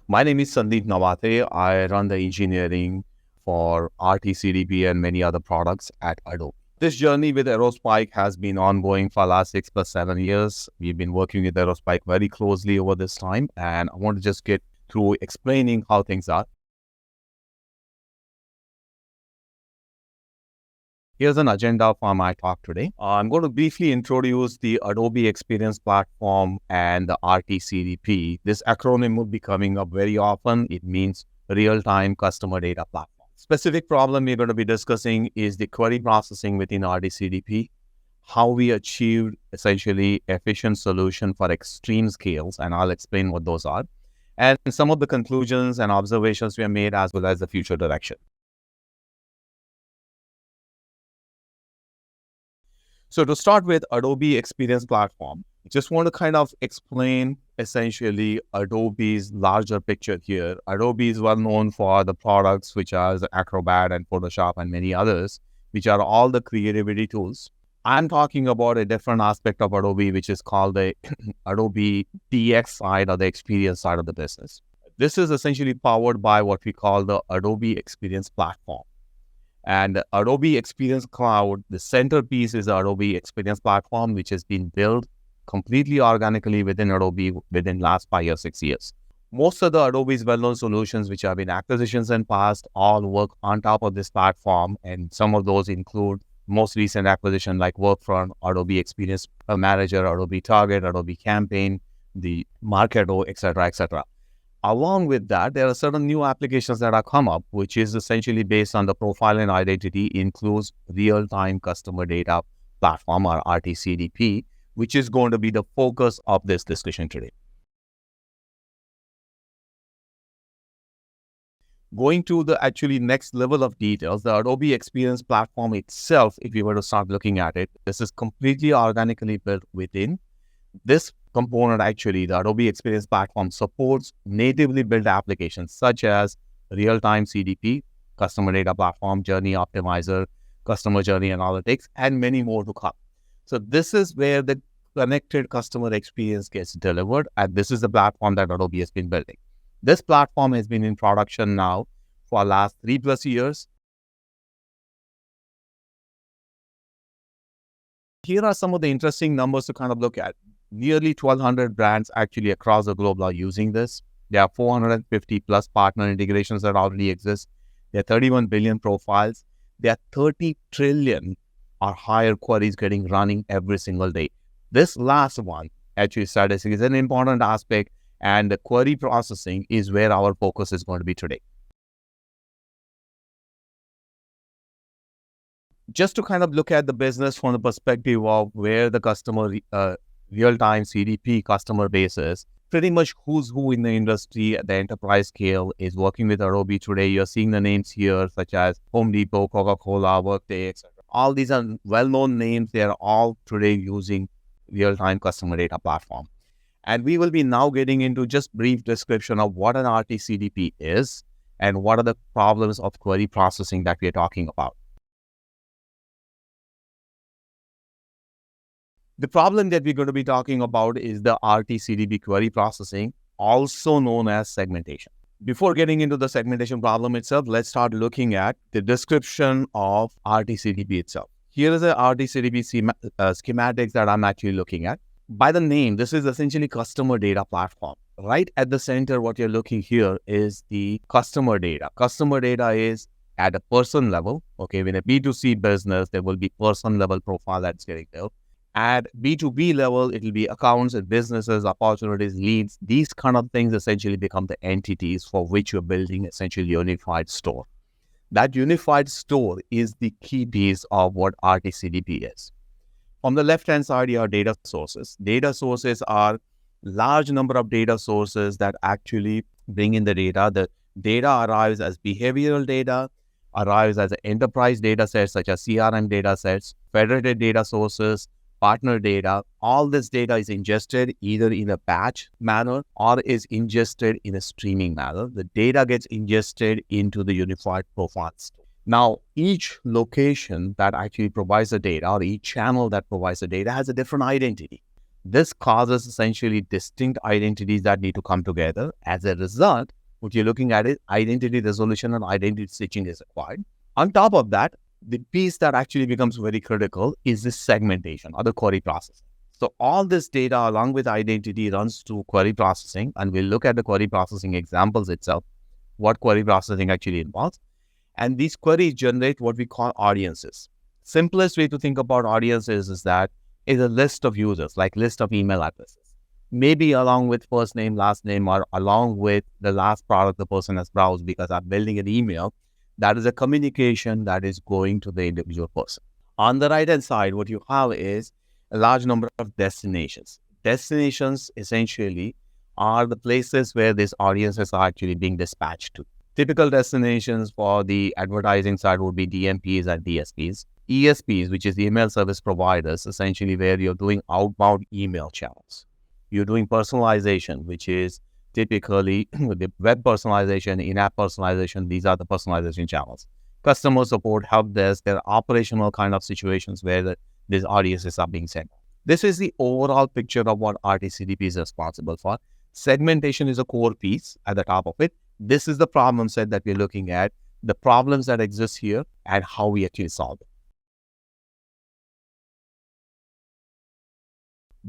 My name is Sandeep Nawathe. I run the engineering for RT CDP and many other products at Adobe. This journey with Aerospike has been ongoing for the last 6 plus 7 years. We've been working with Aerospike very closely over this time, and I want to just get through explaining how things are. Here's an agenda for my talk today. I'm going to briefly introduce the Adobe Experience Platform and the RT CDP. This acronym will be coming up very often. It means Real-Time Customer Data Platform. Specific problem we're going to be discussing is the query processing within RT CDP, how we achieved essentially efficient solution for extreme scales, and I'll explain what those are, and some of the conclusions and observations we have made as well as the future direction. So to start with Adobe Experience Platform, just want to kind of explain essentially Adobe's larger picture here. Adobe is well known for the products which are Acrobat and Photoshop and many others, which are all the creativity tools. I'm talking about a different aspect of Adobe, which is called the Adobe DX side or the experience side of the business. This is essentially powered by what we call the Adobe Experience Platform. And Adobe Experience Cloud, the centerpiece is the Adobe Experience Platform, which has been built completely organically within Adobe within last 5 or 6 years. Most of the Adobe's well-known solutions, which have been acquisitions in past, all work on top of this platform. And some of those include most recent acquisition like Workfront, Adobe Experience Manager, Adobe Target, Adobe Campaign, the Marketo, etc., etc. Along with that, there are certain new applications that have come up, which is essentially based on the profile and identity, includes real-time customer data platform or RT CDP, which is going to be the focus of this discussion today. Going to the actually next level of details, the Adobe Experience Platform itself, if you were to start looking at it, this is completely organically built within. This component, actually, the Adobe Experience Platform supports natively built applications such as Real-Time CDP, Customer Data Platform, Journey Optimizer, Customer Journey Analytics, and many more to come. So this is where the connected customer experience gets delivered, and this is the platform that Adobe has been building. This platform has been in production now for the last 3+ years. Here are some of the interesting numbers to kind of look at. Nearly 1,200 brands actually across the globe are using this. There are 450 plus partner integrations that already exist. There are 31 billion profiles. There are 30 trillion or higher queries getting running every single day. This last one, actually statistic, is an important aspect, and the query processing is where our focus is going to be today. Just to kind of look at the business from the perspective of where the customer real-time CDP customer base is, pretty much who's who in the industry at the enterprise scale is working with Adobe today. You're seeing the names here such as Home Depot, Coca-Cola, Workday, etc. All these are well-known names. They are all today using real-time customer data platform. And we will be now getting into just brief description of what an RT CDP is and what are the problems of query processing that we are talking about. The problem that we're going to be talking about is the RT CDP query processing, also known as segmentation. Before getting into the segmentation problem itself, let's start looking at the description of RT CDP itself. Here is the RT CDP schematics that I'm actually looking at. By the name, this is essentially customer data platform. Right at the center, what you're looking here is the customer data. Customer data is at a person level. Okay, in a B2C business, there will be person level profile that's getting built. At B2B level, it will be accounts and businesses, opportunities, leads. These kind of things essentially become the entities for which you're building essentially unified store. That unified store is the key piece of what RT CDP is. On the left-hand side, you have data sources. Data sources are large number of data sources that actually bring in the data. The data arrives as behavioral data, arrives as enterprise data sets such as CRM data sets, federated data sources, partner data. All this data is ingested either in a batch manner or is ingested in a streaming manner. The data gets ingested into the unified profile store. Now, each location that actually provides the data or each channel that provides the data has a different identity. This causes essentially distinct identities that need to come together. As a result, what you're looking at is identity resolution and identity stitching is required. On top of that, the piece that actually becomes very critical is this segmentation or the query processing. So all this data along with identity runs through query processing, and we'll look at the query processing examples itself, what query processing actually involves. And these queries generate what we call audiences. Simplest way to think about audiences is that is a list of users, like list of email addresses, maybe along with first name, last name, or along with the last product the person has browsed, because I'm building an email. That is a communication that is going to the individual person. On the right-hand side, what you have is a large number of destinations. Destinations essentially are the places where these audiences are actually being dispatched to. Typical destinations for the advertising side would be DMPs and DSPs. ESPs, which is the email service providers, essentially where you're doing outbound email channels. You're doing personalization, which is typically the web personalization, in-app personalization. These are the personalization channels. Customer support, help desk, they're operational kind of situations where these audiences are being sent. This is the overall picture of what RT CDP is responsible for. Segmentation is a core piece at the top of it. This is the problem set that we're looking at, the problems that exist here, and how we actually solve it.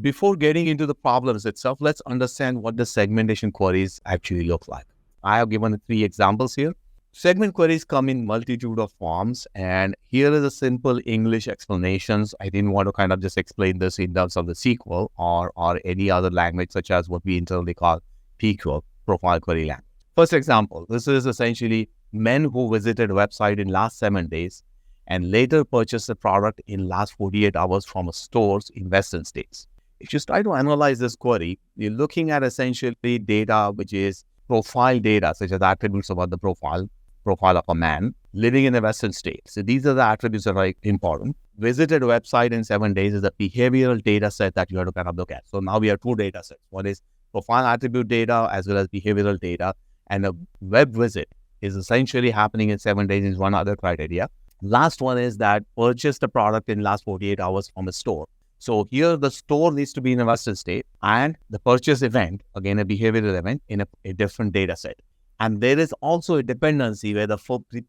Before getting into the problems itself, let's understand what the segmentation queries actually look like. I have given 3 examples here. Segment queries come in multitude of forms, and here is a simple English explanations. I didn't want to kind of just explain this in terms of the SQL or any other language, such as what we internally call PQL, profile query language. First example, this is essentially men who visited a website in last 7 days and later purchased a product in last 48 hours from a stores in Western states. If you try to analyze this query, you're looking at essentially data which is profile data, such as attributes about the profile of a man living in a Western state. So these are the attributes that are important. Visited a website in 7 days is a behavioral data set that you have to kind of look at. So now we have 2 data sets. One is profile attribute data as well as behavioral data. And a web visit is essentially happening in 7 days is one other criteria. Last one is that purchased a product in last 48 hours from a store. So here the store needs to be in a Western state and the purchase event, again, a behavioral event in a different data set. And there is also a dependency where the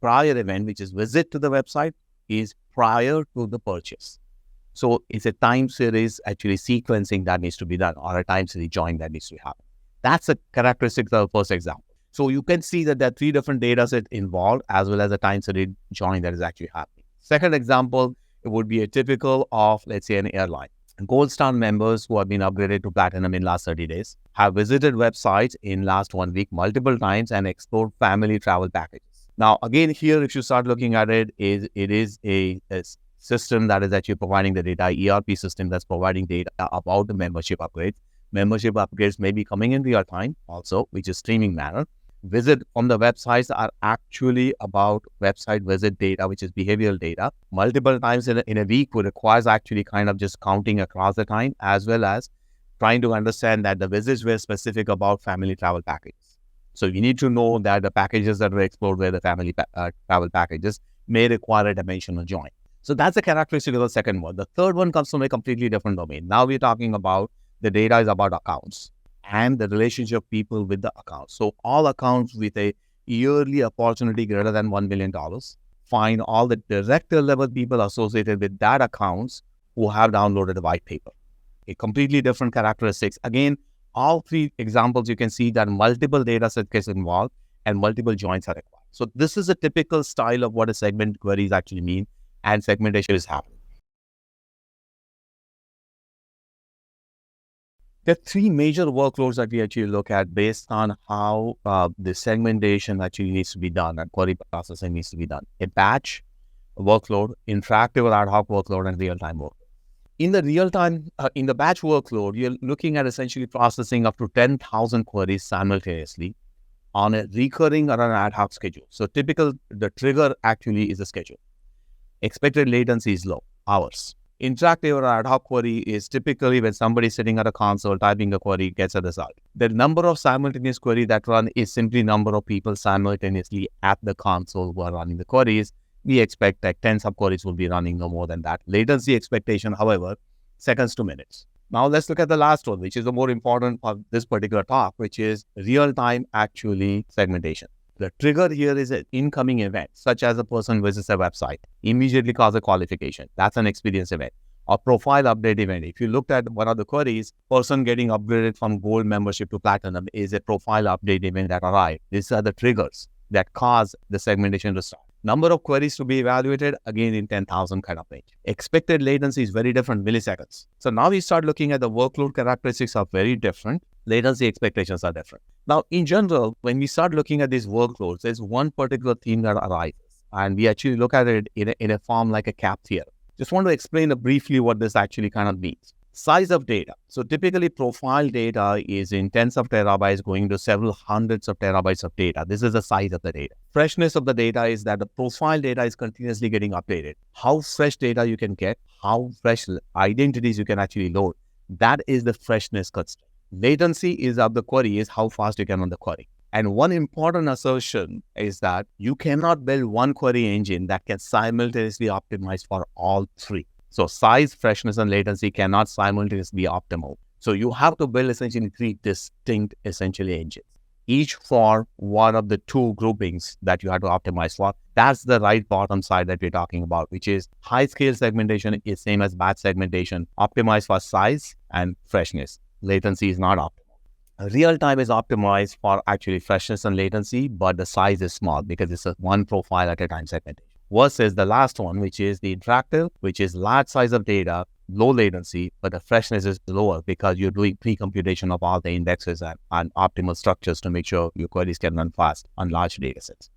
prior event, which is visit to the website, is prior to the purchase. So it's a time series actually sequencing that needs to be done, or a time series join that needs to happen. That's a characteristic of the first example. So you can see that there are 3 different data sets involved as well as a time series join that is actually happening. Second example, it would be a typical of, let's say, an airline. Gold Star members who have been upgraded to Platinum in last 30 days have visited websites in last 1 week multiple times and explored family travel packages. Now, again, here, if you start looking at it is a system that is actually providing the data, ERP system that's providing data about the membership upgrades. Membership upgrades may be coming in real time also, which is streaming manner. Visit on the websites are actually about website visit data, which is behavioral data. Multiple times in a week would requires actually kind of just counting across the time, as well as trying to understand that the visits were specific about family travel packages. So you need to know that the packages that were explored were the family travel packages may require a dimensional join. So that's the characteristic of the second one. The third one comes from a completely different domain. Now we're talking about the data is about accounts and the relationship of people with the accounts. So all accounts with a yearly opportunity greater than $1 million, find all the director level people associated with that accounts who have downloaded the white paper. A completely different characteristics. Again, all 3 examples, you can see that multiple data sets gets involved and multiple joins are required. So this is a typical style of what a segment queries actually mean, and segmentation is happening. There are 3 major workloads that we actually look at based on how the segmentation actually needs to be done and query processing needs to be done. A batch workload, interactive or ad hoc workload, and real-time workload. In the batch workload, you're looking at essentially processing up to 10,000 queries simultaneously on a recurring or an ad hoc schedule. So the trigger actually is a schedule. Expected latency is low, hours. Interactive or ad hoc query is typically when somebody sitting at a console typing a query gets a result. The number of simultaneous queries that run is simply number of people simultaneously at the console who are running the queries. We expect that 10 subqueries will be running no more than that. Latency expectation, however, seconds to minutes. Now let's look at the last one, which is the more important of this particular talk, which is real-time actually segmentation. The trigger here is an incoming event, such as a person visits a website, immediately cause a qualification. That's an experience event. A profile update event. If you looked at one of the queries, person getting upgraded from gold membership to platinum is a profile update event that arrived. These are the triggers that cause the segmentation to start. Number of queries to be evaluated, again in 10,000 kind of range. Expected latency is very different, milliseconds. So now we start looking at the workload characteristics are very different. Latency expectations are different. Now, in general, when we start looking at these workloads, there's one particular theme that arises. And we actually look at it in a form like a cap theorem. Just want to explain briefly what this actually kind of means. Size of data. So typically profile data is in tens of terabytes going to several hundreds of terabytes of data. This is the size of the data. Freshness of the data is that the profile data is continuously getting updated. How fresh data you can get, how fresh identities you can actually load. That is the freshness constraint. Latency is of the query is how fast you can run the query. And one important assertion is that you cannot build one query engine that can simultaneously optimize for all three. So size, freshness, and latency cannot simultaneously be optimal. So you have to build essentially three distinct essentially engines, each for one of the two groupings that you have to optimize for. That's the right bottom side that we're talking about, which is high scale segmentation is same as batch segmentation, optimized for size and freshness. Latency is not optimal. Real time is optimized for actually freshness and latency, but the size is small because it's a one profile at a time segmentation. Versus the last one, which is the interactive, which is large size of data, low latency, but the freshness is lower because you're doing pre-computation of all the indexes and optimal structures to make sure your queries can run fast on large data sets.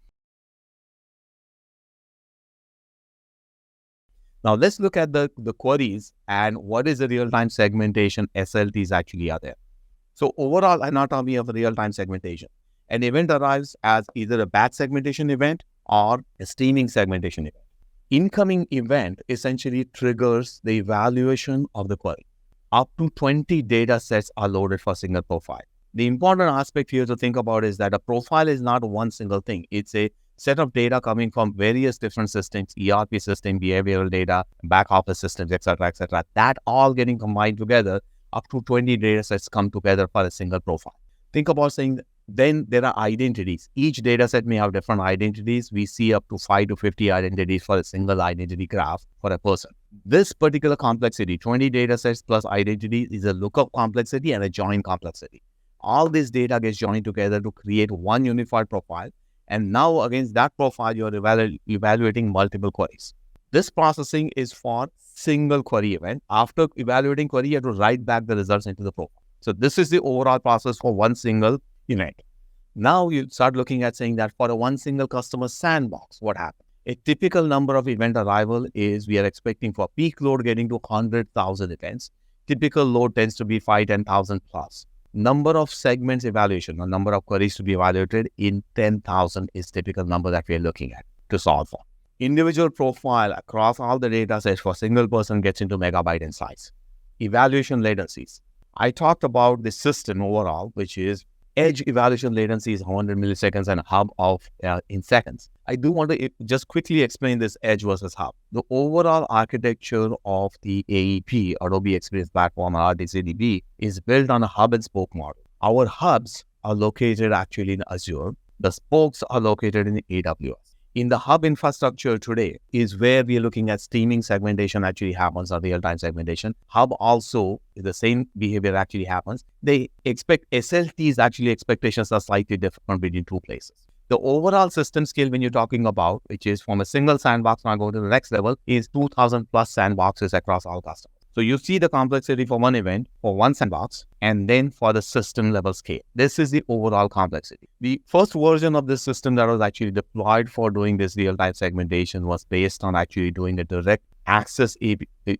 Now let's look at the queries and what is the real-time segmentation SLTs actually are there. So overall anatomy of real-time segmentation. An event arrives as either a batch segmentation event or a streaming segmentation event. Incoming event essentially triggers the evaluation of the query. Up to 20 data sets are loaded for a single profile. The important aspect here to think about is that a profile is not one single thing. It's a set of data coming from various different systems, ERP system, behavioral data, back office systems, etc., etc. That all getting combined together, up to 20 data sets come together for a single profile. Think about saying then there are identities. Each data set may have different identities. We see up to 5 to 50 identities for a single identity graph for a person. This particular complexity, 20 data sets plus identities, is a lookup complexity and a join complexity. All this data gets joined together to create one unified profile. And now against that profile, you're evaluating multiple queries. This processing is for single query event. After evaluating query, you have to write back the results into the profile. So this is the overall process for one single event. Now you start looking at saying that for a one single customer sandbox, what happened? A typical number of event arrival is we are expecting for peak load getting to 100,000 events. Typical load tends to be 5-10,000 plus. Number of segments evaluation or number of queries to be evaluated in 10,000 is typical number that we are looking at to solve for. Individual profile across all the data sets for single person gets into megabyte in size. Evaluation latencies. I talked about the system overall, which is edge evaluation latency is 100 milliseconds and hub of in seconds. I do want to just quickly explain this edge versus hub. The overall architecture of the AEP, Adobe Experience Platform, or RT CDP, is built on a hub and spoke model. Our hubs are located actually in Azure. The spokes are located in AWS. In the hub infrastructure today is where we are looking at streaming segmentation actually happens, or real-time segmentation. Hub also, the same behavior actually happens. They expect SLTs, actually expectations are slightly different between two places. The overall system scale when you're talking about, which is from a single sandbox, now go to the next level, is 2,000 plus sandboxes across all customers. So you see the complexity for one event, for one sandbox, and then for the system level scale. This is the overall complexity. The first version of this system that was actually deployed for doing this real-time segmentation was based on actually doing a direct access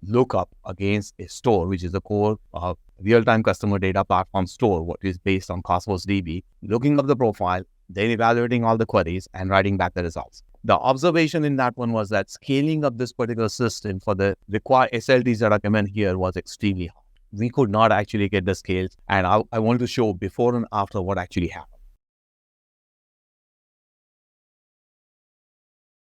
lookup against a store, which is the core real-time customer data platform store, what is based on Cosmos DB, looking up the profile, then evaluating all the queries and writing back the results. The observation in that one was that scaling up this particular system for the required SLTs that are coming here was extremely hard. We could not actually get the scales, and I want to show before and after what actually happened.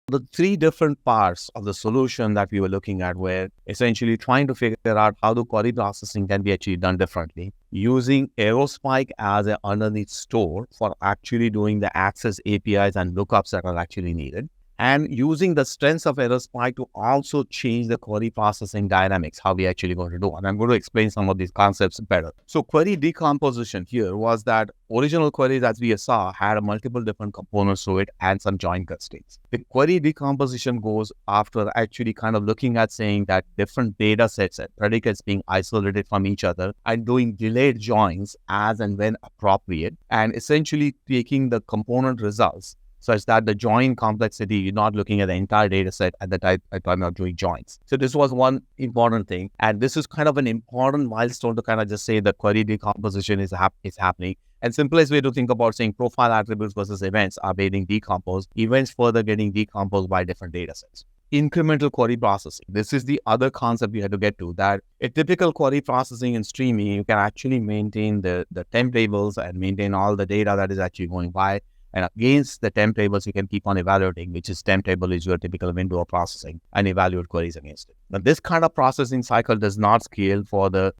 The three different parts of the solution that we were looking at were essentially trying to figure out how the query processing can be actually done differently, using Aerospike as an underneath store for actually doing the access APIs and lookups that are actually needed, and using the strengths of Aerospike to also change the query processing dynamics, how we actually going to do. And I'm going to explain some of these concepts better. So query decomposition here was that original queries, as we saw, had multiple different components to it and some join constraints. The query decomposition goes after actually kind of looking at saying that different data sets and predicates being isolated from each other and doing delayed joins as and when appropriate, and essentially taking the component results such that the join complexity, you're not looking at the entire data set at the time of doing joins. So this was one important thing. And this is kind of an important milestone to kind of just say the query decomposition is happening. And simplest way to think about saying profile attributes versus events are getting decomposed, events further getting decomposed by different data sets. Incremental query processing. This is the other concept we had to get to, that a typical query processing and streaming, you can actually maintain the temp tables and maintain all the data that is actually going by. And against the temp tables, you can keep on evaluating, which is temp table is your typical window of processing, and evaluate queries against it. Now, this kind of processing cycle does not scale for the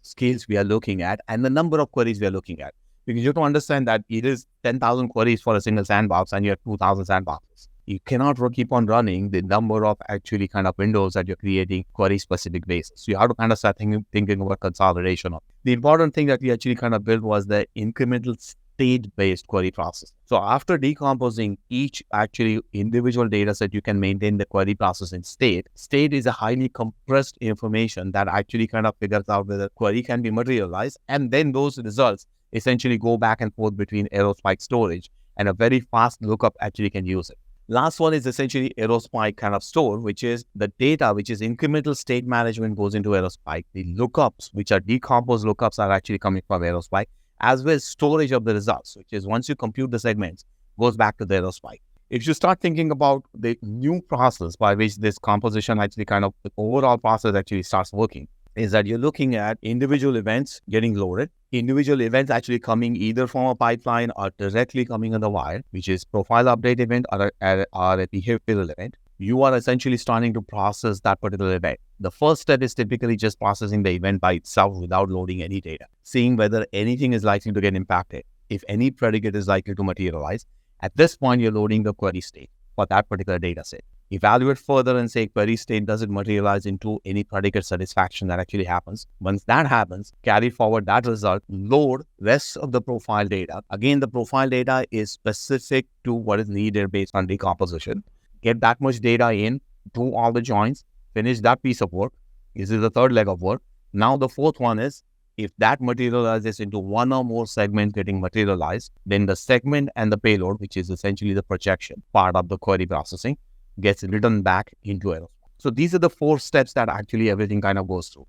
scales we are looking at and the number of queries we are looking at. Because you have to understand that it is 10,000 queries for a single sandbox and you have 2,000 sandboxes. You cannot keep on running the number of actually kind of windows that you're creating query-specific basis. So you have to kind of start thinking about consolidation. The important thing that we actually kind of built was the incremental state-based query process. So after decomposing each actually individual data set, you can maintain the query processing state. State is a highly compressed information that actually kind of figures out whether query can be materialized. And then those results essentially go back and forth between Aerospike storage, and a very fast lookup actually can use it. Last one is essentially Aerospike kind of store, which is the data, which is incremental state management goes into Aerospike. The lookups, which are decomposed lookups, are actually coming from Aerospike, as well as storage of the results, which is once you compute the segments, goes back to the Aerospike. If you start thinking about the new process by which this composition actually kind of, the overall process actually starts working, is that you're looking at individual events getting loaded, individual events actually coming either from a pipeline or directly coming on the wire, which is profile update event or a behavioral event. You are essentially starting to process that particular event. The first step is typically just processing the event by itself without loading any data, seeing whether anything is likely to get impacted, if any predicate is likely to materialize. At this point, you're loading the query state for that particular data set. Evaluate further and say query state doesn't materialize into any predicate satisfaction that actually happens. Once that happens, carry forward that result, load rest of the profile data. Again, the profile data is specific to what is needed based on decomposition. Get that much data in, do all the joins, finish that piece of work. This is the third leg of work. Now the fourth one is, if that materializes into one or more segments getting materialized, then the segment and the payload, which is essentially the projection part of the query processing, gets written back into Aerospike. So these are the 4 steps that actually everything kind of goes through.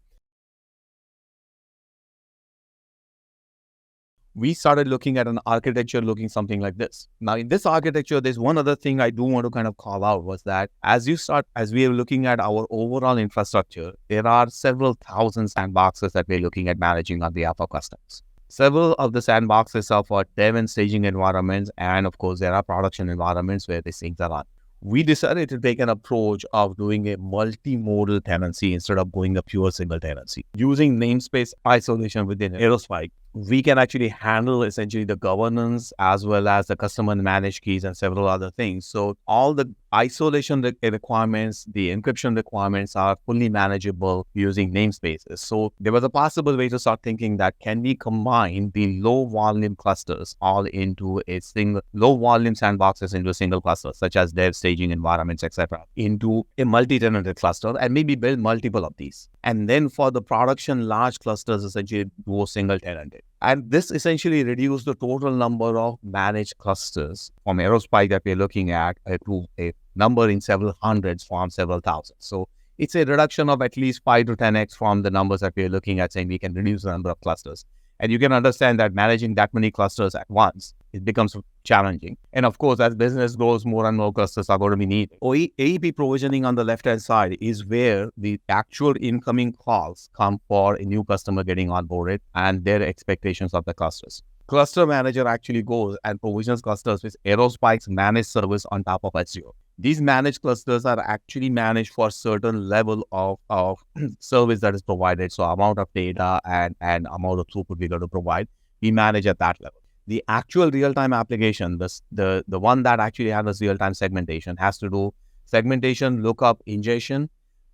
We started looking at an architecture looking something like this. Now, in this architecture, there's one other thing I do want to kind of call out was that as we are looking at our overall infrastructure, there are several thousand sandboxes that we're looking at managing on behalf of customers. Several of the sandboxes are for dev and staging environments, and of course, there are production environments where these things are on. We decided to take an approach of doing a multimodal tenancy instead of going a pure single tenancy. Using namespace isolation within Aerospike, we can actually handle essentially the governance as well as the customer managed keys and several other things. So all the isolation requirements, the encryption requirements are fully manageable using namespaces. So there was a possible way to start thinking that can we combine the low volume clusters all into a single low volume sandboxes into a single cluster, such as dev, staging environments, etc., into a multi-tenanted cluster and maybe build multiple of these. And then for the production large clusters, essentially go single tenanted. And this essentially reduced the total number of managed clusters from Aerospike that we're looking at to a number in several hundreds from several thousands. So it's a reduction of at least 5 to 10x from the numbers that we're looking at, saying we can reduce the number of clusters. And you can understand that managing that many clusters at once, it becomes challenging. And of course, as business grows, more and more clusters are going to be needed. AEP provisioning on the left-hand side is where the actual incoming calls come for a new customer getting onboarded and their expectations of the clusters. Cluster Manager actually goes and provisions clusters with Aerospike's managed service on top of Azure. These managed clusters are actually managed for certain level of service that is provided. So amount of data and amount of throughput we're going to provide, we manage at that level. The actual real-time application, the one that actually handles real-time segmentation, has to do segmentation, lookup, ingestion,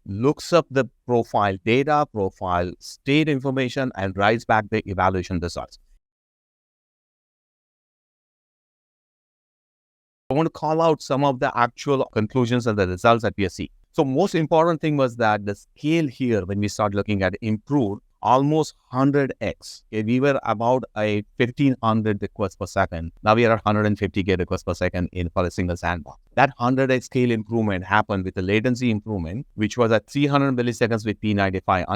looks up the profile data, profile state information, and writes back the evaluation results. I want to call out some of the actual conclusions and the results that we are seeing. So most important thing was that the scale here, when we start looking at it, improved almost 100x. Okay, we were about a 1500 requests per second. Now we are at 150K requests per second for a single sandbox. That 100x scale improvement happened with the latency improvement, which was at 300 milliseconds with P95.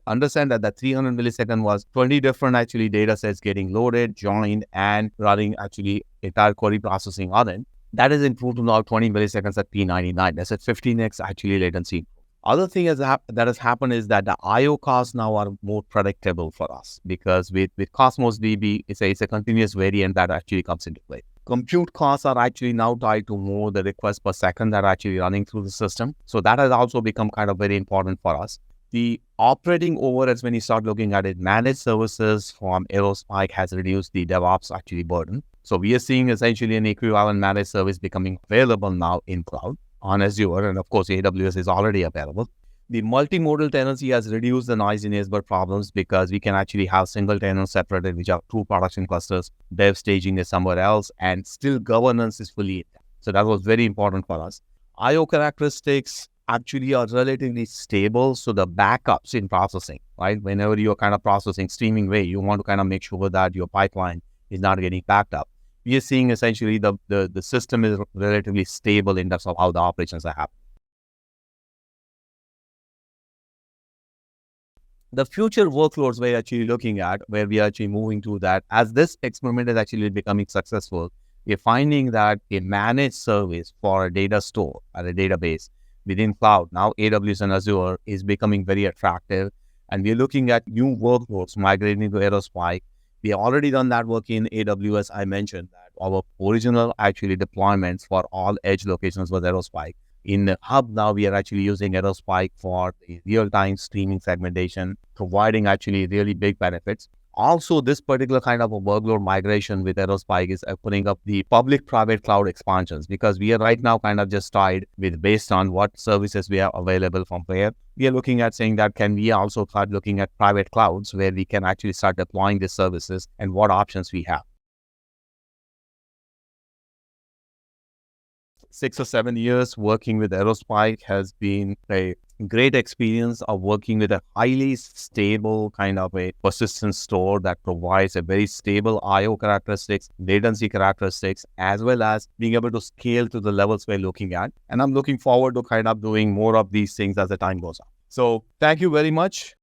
Understand that 300 millisecond was 20 different actually data sets getting loaded, joined, and running actually entire query processing on it. That is improved to now 20 milliseconds at P99. That's at 15x actually latency. Other thing that has happened is that the I/O costs now are more predictable for us, because with Cosmos DB, it's a continuous variant that actually comes into play. Compute costs are actually now tied to more the requests per second that are actually running through the system. So that has also become kind of very important for us. The operating overheads, when you start looking at it, managed services from Aerospike has reduced the DevOps actually burden. So we are seeing essentially an equivalent managed service becoming available now in cloud on Azure, and of course AWS is already available. The multimodal tenancy has reduced the noisy neighbor problems, because we can actually have single tenants separated, which are two production clusters, dev staging is somewhere else, and still governance is fully intact. So that was very important for us. I/O characteristics actually are relatively stable. So the backups in processing, right? Whenever you're kind of processing streaming way, you want to kind of make sure that your pipeline is not getting backed up. We are seeing essentially the system is relatively stable in terms of how the operations are happening. The future workloads we're actually looking at, where we are actually moving to that, as this experiment is actually becoming successful, we're finding that a managed service for a data store or a database within cloud, now AWS and Azure, is becoming very attractive. And we're looking at new workloads migrating to Aerospike. We have already done that work in AWS. I mentioned that our original actually deployments for all edge locations was Aerospike. In the hub now, we are actually using Aerospike for the real-time streaming segmentation, providing actually really big benefits. Also, this particular kind of a workload migration with Aerospike is opening up the public-private cloud expansions, because we are right now kind of just tied with based on what services we have available from where. We are looking at saying that can we also start looking at private clouds where we can actually start deploying these services and what options we have. 6 or 7 years working with Aerospike has been a great experience of working with a highly stable kind of a persistent store that provides a very stable I/O characteristics, latency characteristics, as well as being able to scale to the levels we're looking at. And I'm looking forward to kind of doing more of these things as the time goes on. So thank you very much.